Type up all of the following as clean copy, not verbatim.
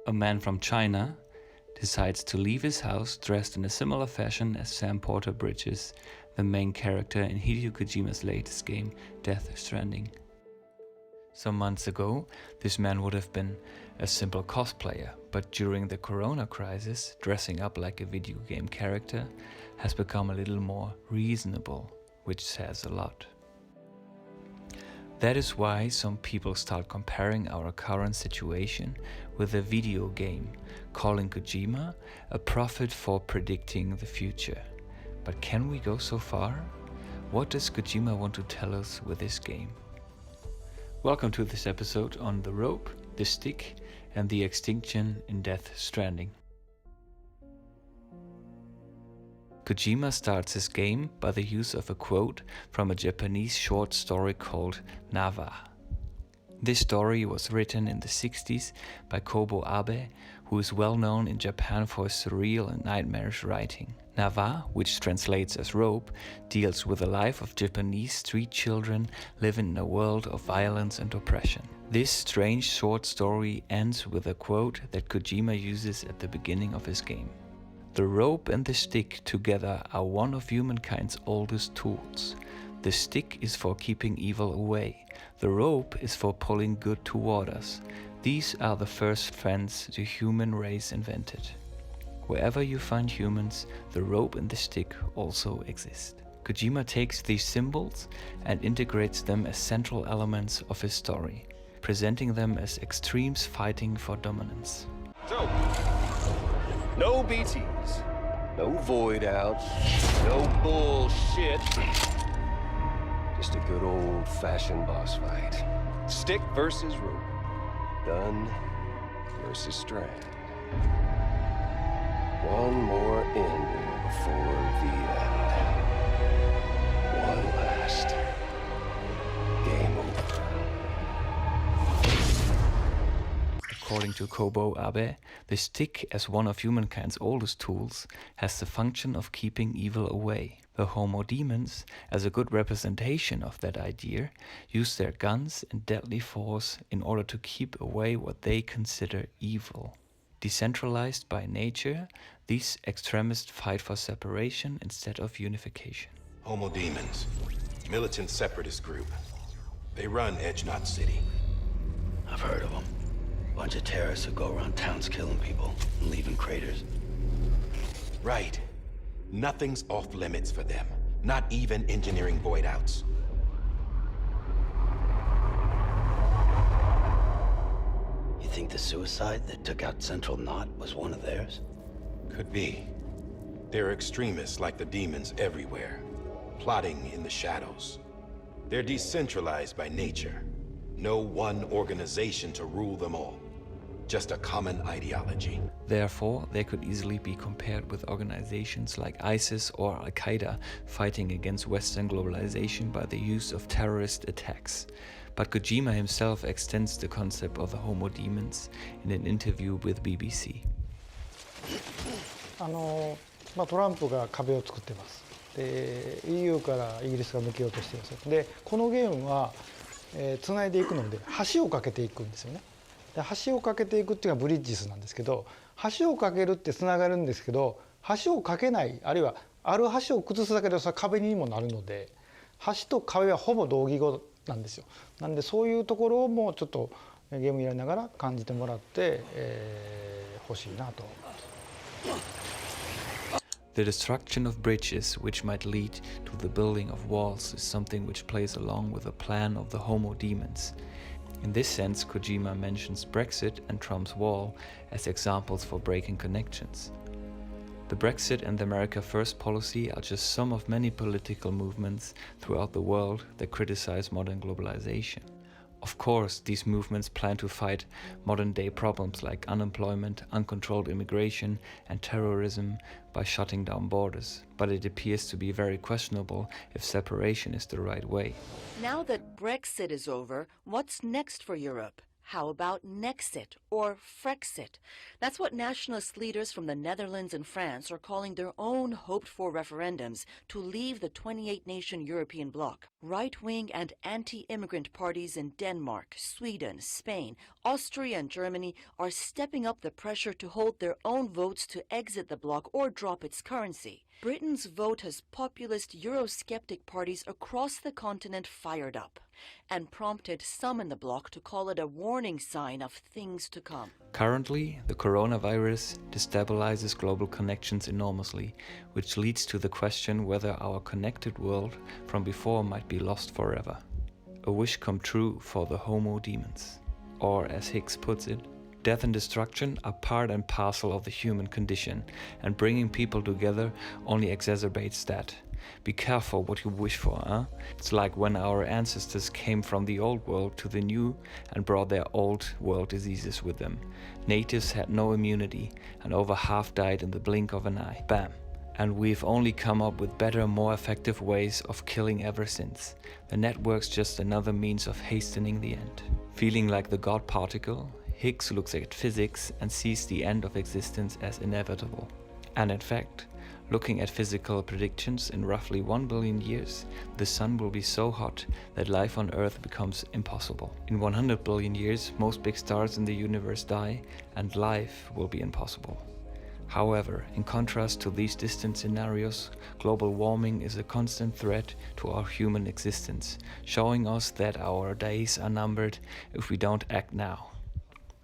A man from China decides to leave his house dressed in a similar fashion as Sam Porter Bridges, the main character in Hideo Kojima's latest game, Death Stranding. Some months ago, this man would have been a simple cosplayer, but during the corona crisis, dressing up like a video game character has become a little more reasonable, which says a lot. That is why some people start comparing our current situation with a video game, calling Kojima a prophet for predicting the future. But can we go so far? What does Kojima want to tell us with this game? Welcome to this episode on the rope, the stick, and the extinction in Death Stranding. Kojima starts his game by the use of a quote from a Japanese short story called Nawa. This story was written in the 60s by Kobo Abe, who is well known in Japan for his surreal and nightmarish writing. Nawa, which translates as rope, deals with the life of Japanese street children living in a world of violence and oppression. This strange short story ends with a quote that Kojima uses at the beginning of his game. The rope and the stick together are one of humankind's oldest tools. The stick is for keeping evil away. The rope is for pulling good toward us. These are the first friends the human race invented. Wherever you find humans, the rope and the stick also exist. Kojima takes these symbols and integrates them as central elements of his story, presenting them as extremes fighting for dominance. So, no BTs, no void outs, no bullshit. Just a good old-fashioned boss fight. Stick versus rope. Gun versus strand. One more ending before the end. One last game over. According to Kobo Abe, the stick, as one of humankind's oldest tools, has the function of keeping evil away. The Homo demons, as a good representation of that idea, use their guns and deadly force in order to keep away what they consider evil. Decentralized by nature, these extremists fight for separation instead of unification. Homo demons, militant separatist group. They run Edge Knot City. I've heard of them. Bunch of terrorists who go around towns killing people and leaving craters. Right. Nothing's off limits for them. Not even engineering void outs. You think the suicide that took out Central Knot was one of theirs? Could be. There are extremists like the demons everywhere, plotting in the shadows. They're decentralized by nature. No one organization to rule them all. Just a common ideology. Therefore, they could easily be compared with organizations like ISIS or Al-Qaeda fighting against Western globalization by the use of terrorist attacks. But Kojima himself extends the concept of the Homo demons in an interview with BBC. トランプが壁を作ってます。で、EU からイギリスが抜けようとしています。で、このゲームはつないでいくので橋を架けていくんですよね。で橋を架けていくっていうのはブリッジスなんですけど、橋を架けるってつながるんですけど、橋を架けない、あるいはある橋を崩すだけでそれは壁にもなるので、橋と壁はほぼ同義語なんですよ。なんでそういうところもちょっとゲームやりながら感じてもらって欲しいなと思います。The destruction of bridges, which might lead to the building of walls, is something which plays along with the plan of the Homo demons. In this sense, Kojima mentions Frexit and Trump's wall as examples for breaking connections. The Brexit and the America First policy are just some of many political movements throughout the world that criticize modern globalization. Of course, these movements plan to fight modern-day problems like unemployment, uncontrolled immigration, and terrorism by shutting down borders, but it appears to be very questionable if separation is the right way. Now that Brexit is over, what's next for Europe? How about Nexit or Frexit? That's what nationalist leaders from the Netherlands and France are calling their own hoped-for referendums to leave the 28-nation European bloc. Right-wing and anti-immigrant parties in Denmark, Sweden, Spain, Austria and Germany are stepping up the pressure to hold their own votes to exit the bloc or drop its currency. Britain's vote has populist eurosceptic parties across the continent fired up and prompted some in the bloc to call it a warning sign of things to come. Currently, the coronavirus destabilizes global connections enormously, which leads to the question whether our connected world from before might be lost forever. A wish come true for the Homo demens. Or, as Hicks puts it, death and destruction are part and parcel of the human condition, and bringing people together only exacerbates that. Be careful what you wish for, huh? It's like when our ancestors came from the old world to the new and brought their old world diseases with them. Natives had no immunity, and over half died in the blink of an eye. Bam! And we've only come up with better, more effective ways of killing ever since. The network's just another means of hastening the end. Feeling like the God particle, Hicks looks at physics and sees the end of existence as inevitable. And in fact, looking at physical predictions, in roughly 1 billion years, the sun will be so hot that life on Earth becomes impossible. In 100 billion years, most big stars in the universe die, and life will be impossible. However, in contrast to these distant scenarios, global warming is a constant threat to our human existence, showing us that our days are numbered if we don't act now.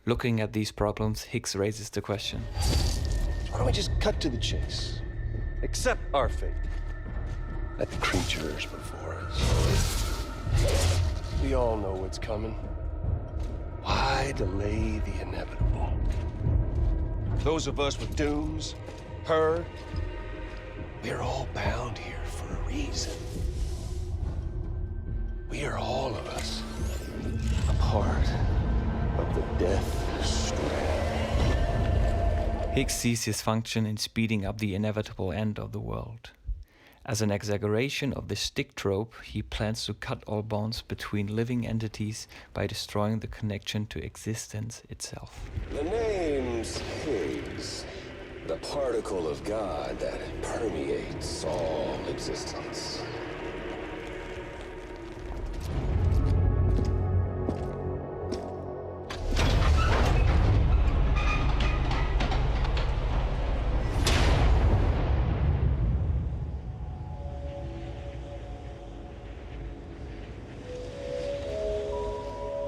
Looking at these problems, Hicks raises the question. Why don't we just cut to the chase? Accept our fate. Let the creatures before us. We all know what's coming. Why delay the inevitable? Those of us with dooms, her, we're all bound here for a reason. We are all of us a part of the Death Stranding. Hicks sees his function in speeding up the inevitable end of the world. As an exaggeration of the stick trope, he plans to cut all bonds between living entities by destroying the connection to existence itself. The name's Higgs, the particle of God that permeates all existence.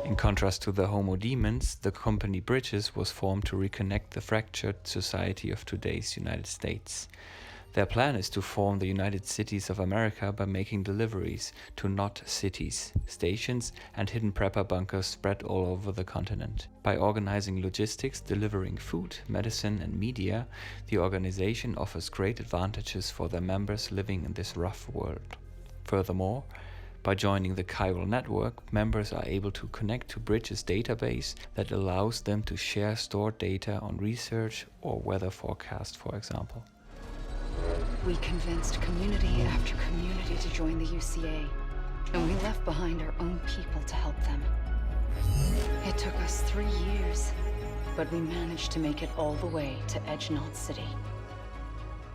In contrast to the Homo demens, the company Bridges was formed to reconnect the fractured society of today's United States. Their plan is to form the United Cities of America by making deliveries to not cities, stations, and hidden prepper bunkers spread all over the continent. By organizing logistics, delivering food, medicine, and media, the organization offers great advantages for their members living in this rough world. Furthermore, by joining the chiral network, members are able to connect to Bridges' database that allows them to share stored data on research or weather forecast, for example. We convinced community after community to join the UCA, and we left behind our own people to help them. It took us 3 years, but we managed to make it all the way to Edgenalt City.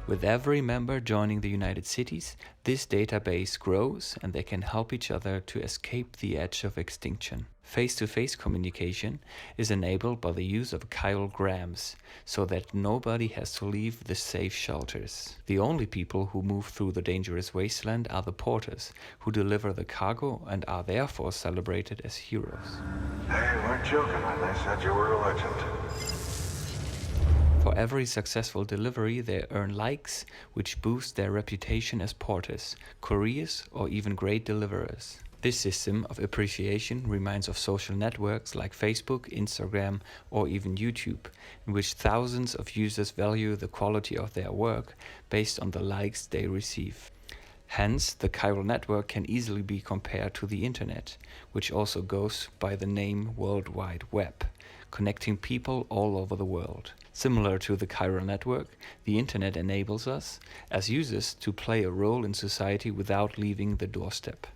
With every member joining the United Cities, this database grows and they can help each other to escape the edge of extinction. Face-to-face communication is enabled by the use of chiral grams, so that nobody has to leave the safe shelters. The only people who move through the dangerous wasteland are the porters, who deliver the cargo and are therefore celebrated as heroes. They weren't joking when they said you were a legend. For every successful delivery, they earn likes, which boost their reputation as porters, couriers, or even great deliverers. This system of appreciation reminds of social networks like Facebook, Instagram, or even YouTube, in which thousands of users value the quality of their work based on the likes they receive. Hence, the chiral network can easily be compared to the internet, which also goes by the name World Wide Web, connecting people all over the world. Similar to the chiral network, the internet enables us, as users, to play a role in society without leaving the doorstep.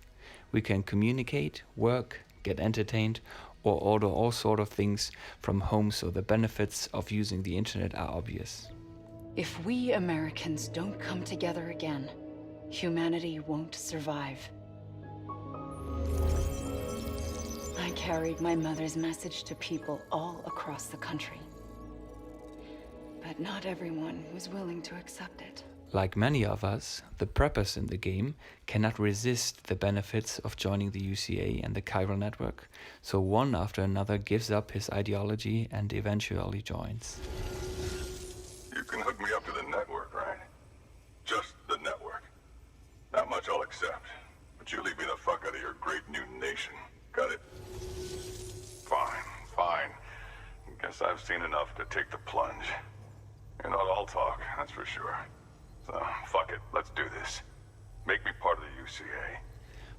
We can communicate, work, get entertained, or order all sort of things from home so the benefits of using the internet are obvious. If we Americans don't come together again, humanity won't survive. I carried my mother's message to people all across the country. But not everyone was willing to accept it. Like many of us, the preppers in the game cannot resist the benefits of joining the UCA and the chiral network, so one after another gives up his ideology and eventually joins. You can hook me up to the network, right? Just the network. Not much I'll accept, but you leave me the fuck out of your great new nation. Got it? Fine, fine. Guess I've seen enough to take the plunge. You're not all talk, that's for sure. So, fuck it, let's do this. Make me part of the UCA.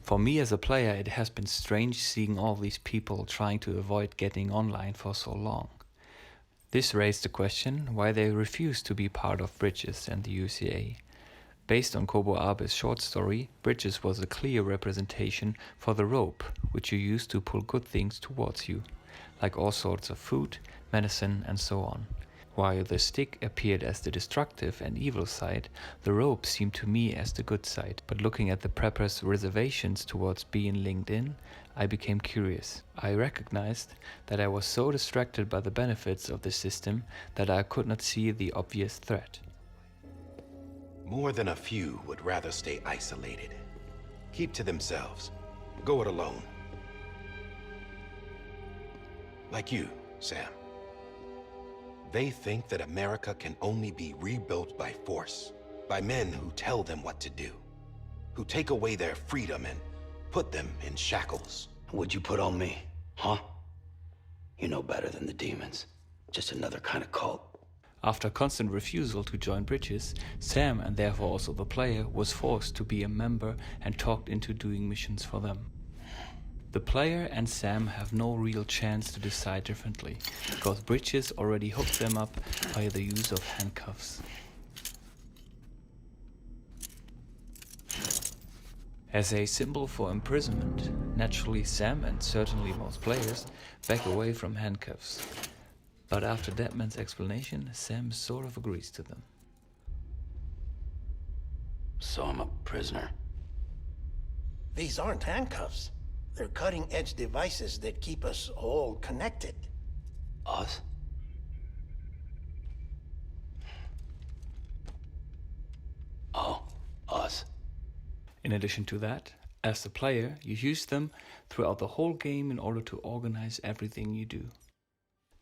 For me as a player, it has been strange seeing all these people trying to avoid getting online for so long. This raised the question why they refused to be part of Bridges and the UCA. Based on Kobo Abe's short story, Bridges was a clear representation for the rope, which you use to pull good things towards you, like all sorts of food, medicine and so on. While the stick appeared as the destructive and evil side, the rope seemed to me as the good side. But looking at the preppers' reservations towards being linked in, I became curious. I recognized that I was so distracted by the benefits of the system that I could not see the obvious threat. More than a few would rather stay isolated. Keep to themselves. Go it alone. Like you, Sam. They think that America can only be rebuilt by force, by men who tell them what to do, who take away their freedom and put them in shackles. What'd you put on me, huh? You know better than the demons. Just another kind of cult. After constant refusal to join Bridges, Sam, and therefore also the player, was forced to be a member and talked into doing missions for them. The player and Sam have no real chance to decide differently, because Bridges already hooked them up by the use of handcuffs. As a symbol for imprisonment, naturally Sam, and certainly most players, back away from handcuffs. But after Deadman's explanation, Sam sort of agrees to them. So I'm a prisoner. These aren't handcuffs. They're cutting-edge devices that keep us all connected. Us? Oh, us. In addition to that, as the player, you use them throughout the whole game in order to organize everything you do.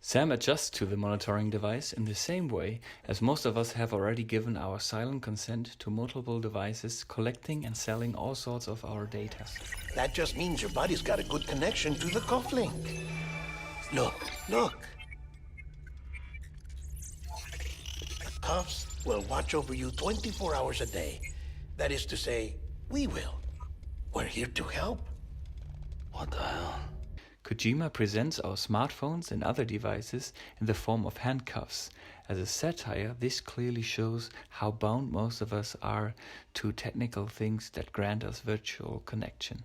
Sam adjusts to the monitoring device in the same way as most of us have already given our silent consent to multiple devices collecting and selling all sorts of our data. That just means your body's got a good connection to the cufflink. Look, look. The cuffs will watch over you 24 hours a day. That is to say, we will. We're here to help. What the hell? Kojima presents our smartphones and other devices in the form of handcuffs. As a satire, this clearly shows how bound most of us are to technical things that grant us virtual connection.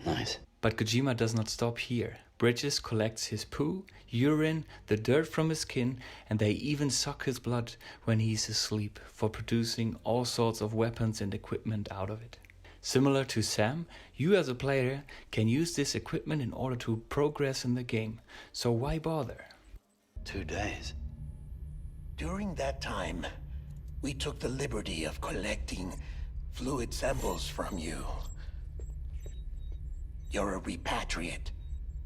Nice. But Kojima does not stop here. Bridges collects his poo, urine, the dirt from his skin, and they even suck his blood when he's asleep for producing all sorts of weapons and equipment out of it. Similar to Sam, you as a player can use this equipment in order to progress in the game, so why bother? 2 days. During that time, we took the liberty of collecting fluid samples from you. You're a repatriate.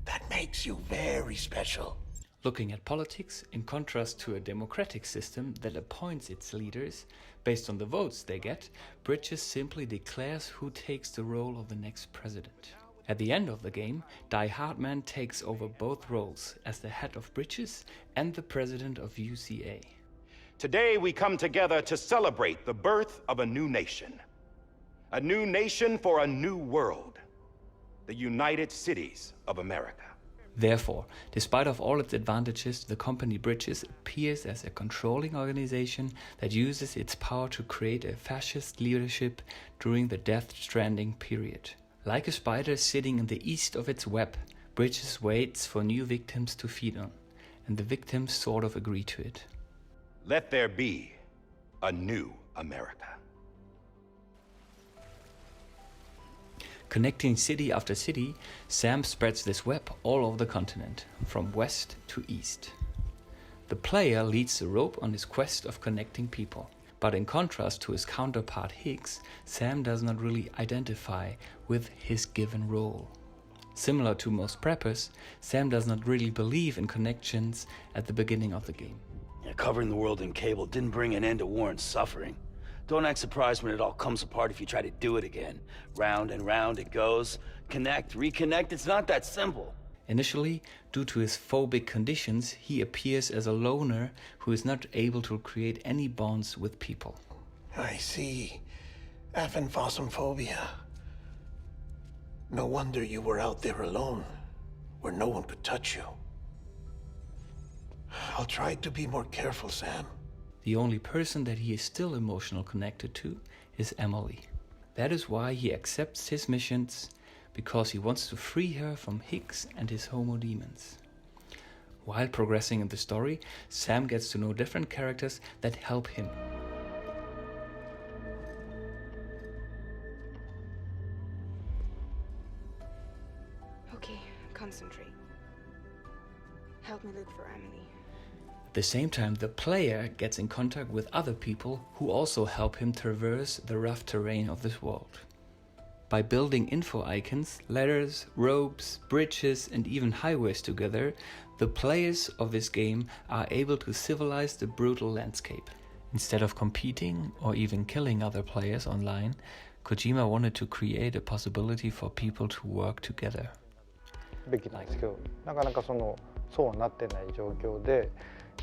That makes you very special. Looking at politics, in contrast to a democratic system that appoints its leaders based on the votes they get, Bridges simply declares who takes the role of the next president. At the end of the game, Die Hardman takes over both roles as the head of Bridges and the president of UCA. Today we come together to celebrate the birth of a new nation. A new nation for a new world. The United Cities of America. Therefore, despite of all its advantages, the company Bridges appears as a controlling organization that uses its power to create a fascist leadership during the Death Stranding period. Like a spider sitting in the east of its web, Bridges waits for new victims to feed on, and the victims sort of agree to it. Let there be a new America. Connecting city after city, Sam spreads this web all over the continent, from west to east. The player leads the rope on his quest of connecting people. But in contrast to his counterpart Higgs, Sam does not really identify with his given role. Similar to most preppers, Sam does not really believe in connections at the beginning of the game. Yeah, covering the world in cable didn't bring an end to war and suffering. Don't act surprised when it all comes apart if you try to do it again. Round and round it goes. Connect, reconnect, it's not that simple. Initially, due to his phobic conditions, he appears as a loner who is not able to create any bonds with people. I see. Aphenphosmphobia. No wonder you were out there alone, where no one could touch you. I'll try to be more careful, Sam. The only person that he is still emotionally connected to is Emily. That is why he accepts his missions, because he wants to free her from Higgs and his homo demons. While progressing in the story, Sam gets to know different characters that help him. Okay, concentrate. Help me look for Emily. At the same time, the player gets in contact with other people who also help him traverse the rough terrain of this world. By building info icons, ladders, ropes, bridges and even highways together, the players of this game are able to civilize the brutal landscape. Instead of competing or even killing other players online, Kojima wanted to create a possibility for people to work together. べきなんですけど、なかなかそうはなってない状況で、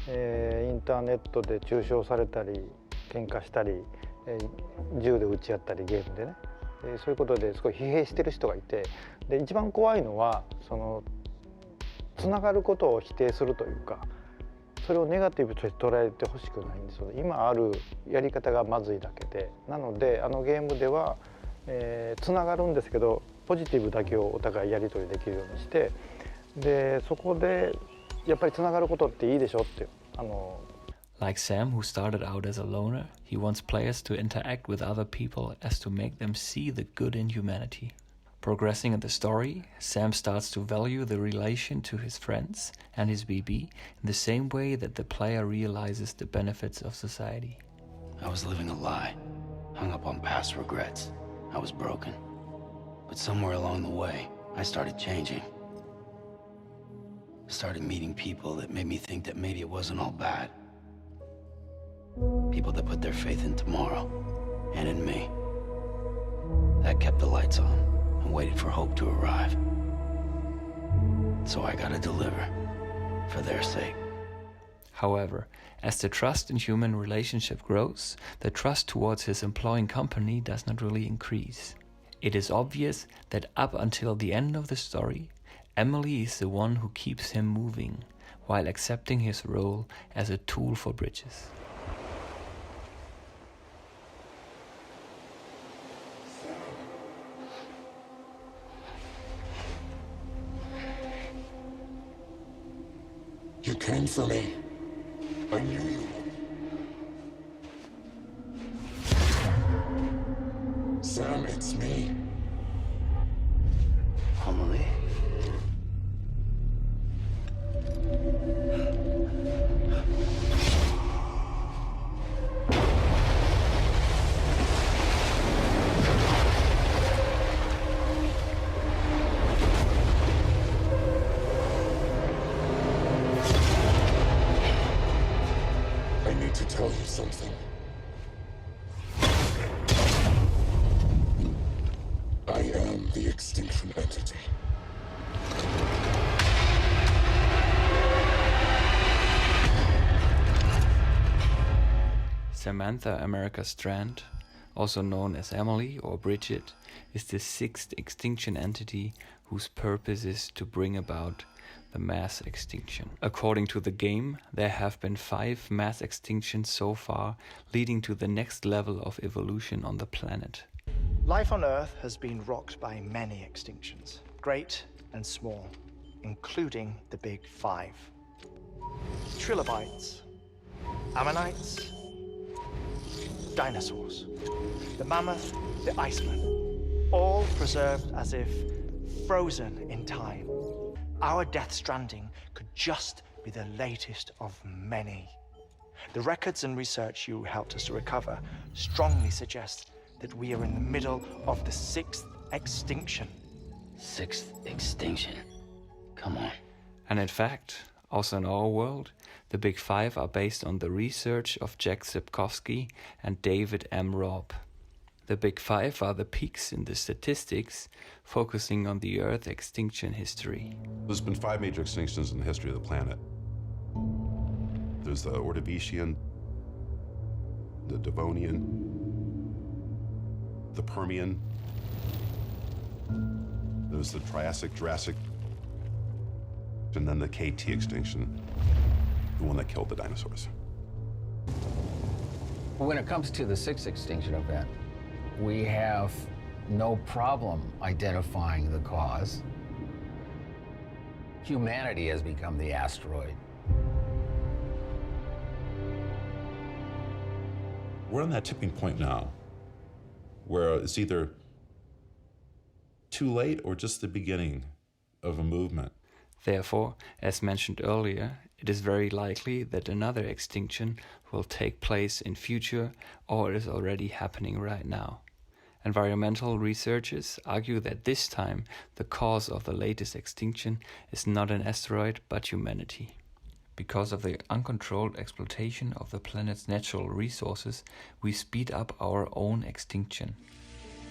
インターネットで中傷されたり喧嘩したり、銃で撃ち合ったりゲームでね、そういうことですごい疲弊してる人がいて、で一番怖いのはつながることを否定するというか、それをネガティブとして捉えてほしくないんですよね。今あるやり方がまずいだけで、なのでゲームでは、つながるんですけどポジティブだけをお互いやり取りできるようにして、でそこでやっぱりつながることっていいでしょって。Like Sam, who started out as a loner, he wants players to interact with other people as to make them see the good in humanity. Progressing in the story, Sam starts to value the relation to his friends and his BB in the same way that the player realizes the benefits of society. I was living a lie, hung up on past regrets. I was broken. But somewhere along the way, I started changing. Started meeting people that made me think that maybe it wasn't all bad. People that put their faith in tomorrow, and in me. That kept the lights on, and waited for hope to arrive. So I gotta deliver, for their sake. However, as the trust in human relationship grows, the trust towards his employing company does not really increase. It is obvious that up until the end of the story, Emily is the one who keeps him moving, while accepting his role as a tool for Bridges. You came for me. I knew you would. Sam, it's me. Emily? Tell you something. I am the extinction entity. Samantha America Strand, also known as Emily or Bridget, is the sixth extinction entity whose purpose is to bring about the mass extinction. According to the game, there have been 5 mass extinctions so far, leading to the next level of evolution on the planet. Life on Earth has been rocked by many extinctions, great and small, including the Big Five. Trilobites, ammonites, dinosaurs, the mammoth, the iceman, all preserved as if frozen in time. Our Death Stranding could just be the latest of many. The records and research you helped us to recover strongly suggest that we are in the middle of the 6th extinction. 6th extinction? Come on. And in fact, also in our world, the Big Five are based on the research of Jack Sapkowski and David M. Robb. The Big Five are the peaks in the statistics, focusing on the Earth extinction history. There's been 5 major extinctions in the history of the planet. There's the Ordovician, the Devonian, the Permian, there's the Triassic, Jurassic, and then the KT extinction, the one that killed the dinosaurs. When it comes to the 6th extinction event, we have no problem identifying the cause. Humanity has become the asteroid. We're on that tipping point now, where it's either too late or just the beginning of a movement. Therefore, as mentioned earlier, it is very likely that another extinction will take place in future or is already happening right now. Environmental researchers argue that this time the cause of the latest extinction is not an asteroid but humanity. Because of the uncontrolled exploitation of the planet's natural resources, we speed up our own extinction.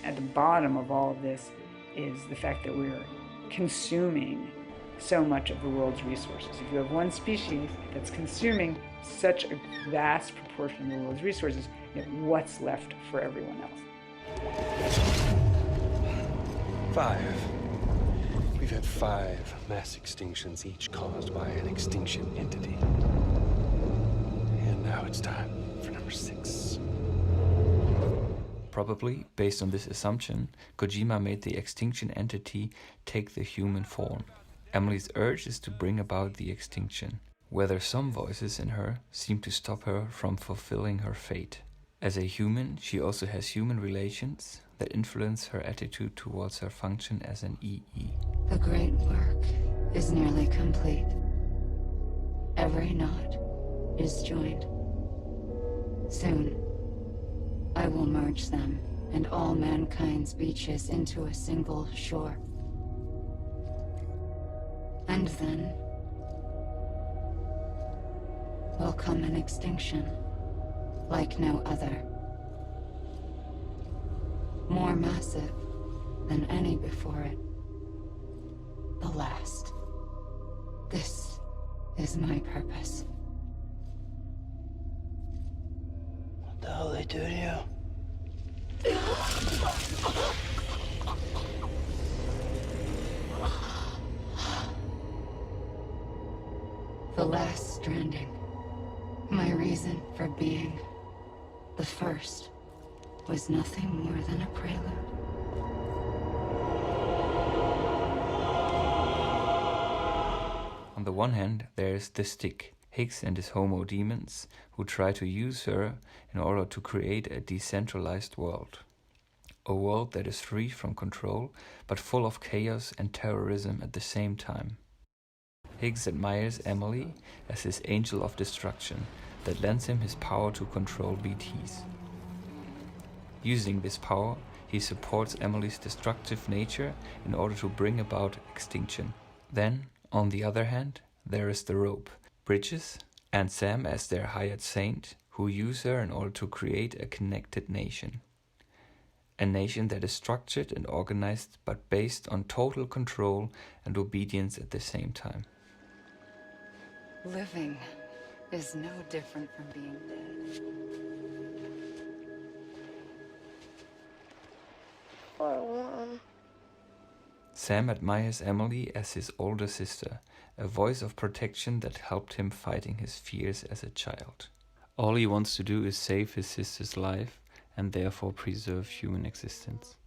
At the bottom of all of this is the fact that we're consuming so much of the world's resources. If you have one species that's consuming such a vast proportion of the world's resources, what's left for everyone else? 5. We've had 5 mass extinctions, each caused by an extinction entity. And now it's time for number 6. Probably, based on this assumption, Kojima made the extinction entity take the human form. Emily's urge is to bring about the extinction, whether some voices in her seem to stop her from fulfilling her fate. As a human, she also has human relations that influence her attitude towards her function as an EE. The great work is nearly complete. Every knot is joined. Soon, I will merge them and all mankind's beaches into a single shore. And then will come an extinction like no other. More massive than any before it. The last. This is my purpose. What the hell they do to you? The last stranding. My reason for being. The first was nothing more than a prelude. On the one hand, there is the Stick, Higgs and his homo demons, who try to use her in order to create a decentralized world. A world that is free from control, but full of chaos and terrorism at the same time. Higgs admires Emily as his angel of destruction that lends him his power to control BTs. Using this power, he supports Emily's destructive nature in order to bring about extinction. Then, on the other hand, there is the Rope, Bridges, and Sam as their hired saint, who use her in order to create a connected nation. A nation that is structured and organized, but based on total control and obedience at the same time. Living is no different from being dead. Sam admires Emily as his older sister, a voice of protection that helped him fighting his fears as a child. All he wants to do is save his sister's life and therefore preserve human existence.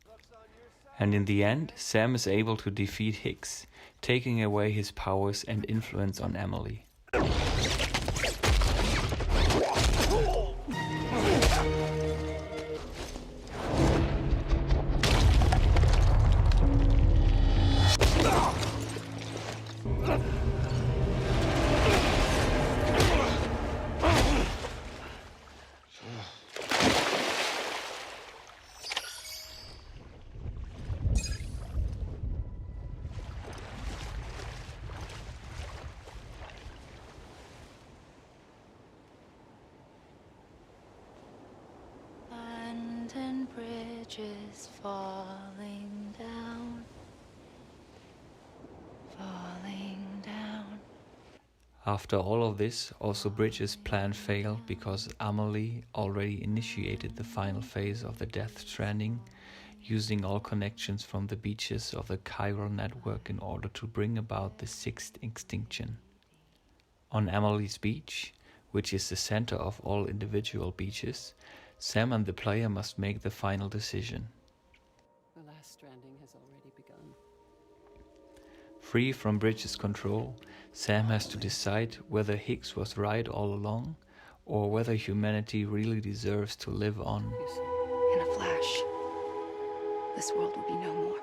And in the end, Sam is able to defeat Hicks, taking away his powers and influence on Emily. London Bridge is falling down, falling down. After all of this, also Bridges' plan failed because Amelie already initiated the final phase of the Death Stranding, using all connections from the beaches of the chiral network in order to bring about the sixth extinction. On Amelie's beach, which is the center of all individual beaches, Sam and the player must make the final decision. The last stranding has already begun. Free from Bridges' control, Sam has to decide whether Hicks was right all along, or whether humanity really deserves to live on. In a flash, this world will be no more.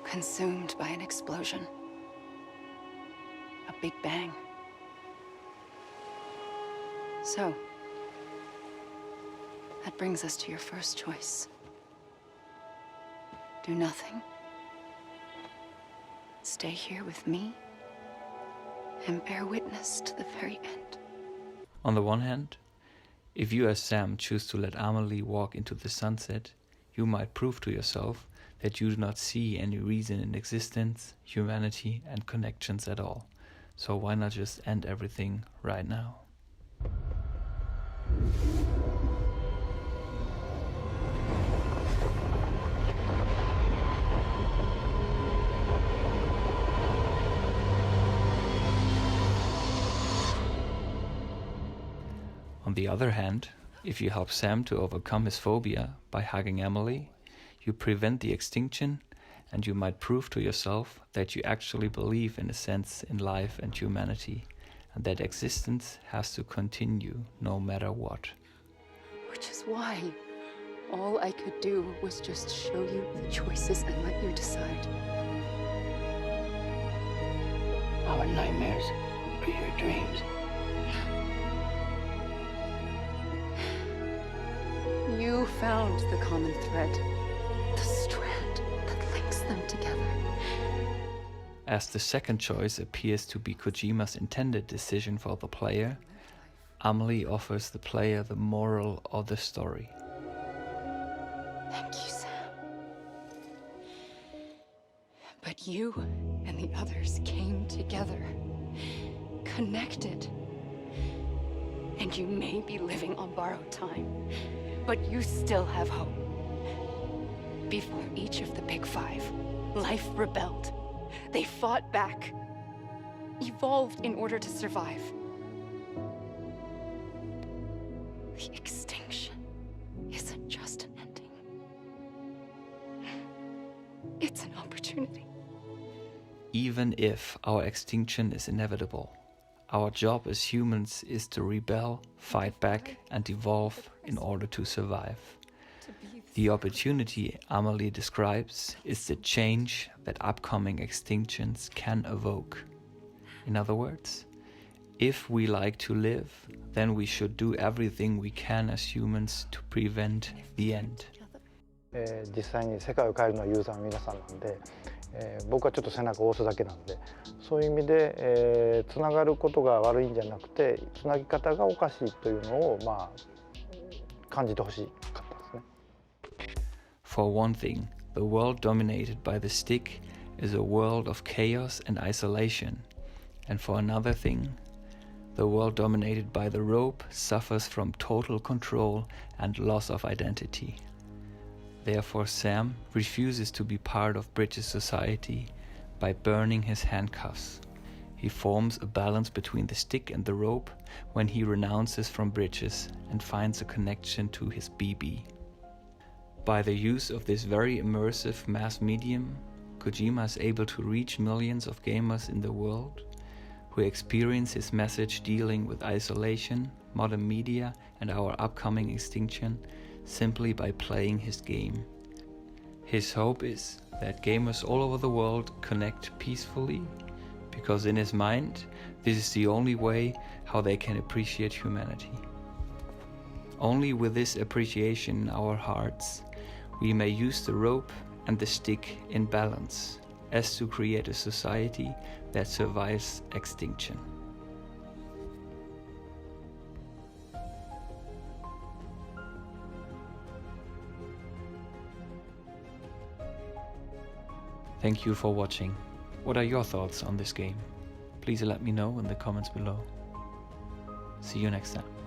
Consumed by an explosion. A big bang. So, that brings us to your first choice. Do nothing. Stay here with me and bear witness to the very end. On the one hand, if you as Sam choose to let Amelie walk into the sunset, you might prove to yourself that you do not see any reason in existence, humanity, and connections at all. So why not just end everything right now? On the other hand, if you help Sam to overcome his phobia by hugging Emily, you prevent the extinction, and you might prove to yourself that you actually believe in a sense in life and humanity, and that existence has to continue no matter what. Which is why all I could do was just show you the choices and let you decide. Our nightmares are your dreams. You found the common thread, the strand that links them together. As the second choice appears to be Kojima's intended decision for the player, Amelie offers the player the moral of the story. Thank you, Sam. But you and the others came together, connected. And you may be living on borrowed time, but you still have hope. Before each of the Big Five, life rebelled. They fought back, evolved in order to survive. The extinction isn't just an ending. It's an opportunity. Even if our extinction is inevitable, our job as humans is to rebel, fight back, and evolve in order to survive. The opportunity Amelie describes is the change that upcoming extinctions can evoke. In other words, if we like to live, then we should do everything we can as humans to prevent the end. 実際に世界を変えるのはユーザーの皆さんなんで、僕はちょっと背中を押すだけなんで、そういう意味で、つながることが悪いんじゃなくて、つなぎ方がおかしいというのを、感じてほしかったですね。For one thing, the world dominated by the stick is a world of chaos and isolation. And for another thing, the world dominated by the rope suffers from total control and loss of identity. Therefore, Sam refuses to be part of Bridges' society by burning his handcuffs. He forms a balance between the stick and the rope when he renounces from bridges and finds a connection to his BB. By the use of this very immersive mass medium, Kojima is able to reach millions of gamers in the world who experience his message dealing with isolation, modern media, and our upcoming extinction simply by playing his game. His hope is that gamers all over the world connect peacefully, because in his mind, this is the only way how they can appreciate humanity. Only with this appreciation in our hearts, we may use the rope and the stick in balance, as to create a society that survives extinction. Thank you for watching. What are your thoughts on this game? Please let me know in the comments below. See you next time.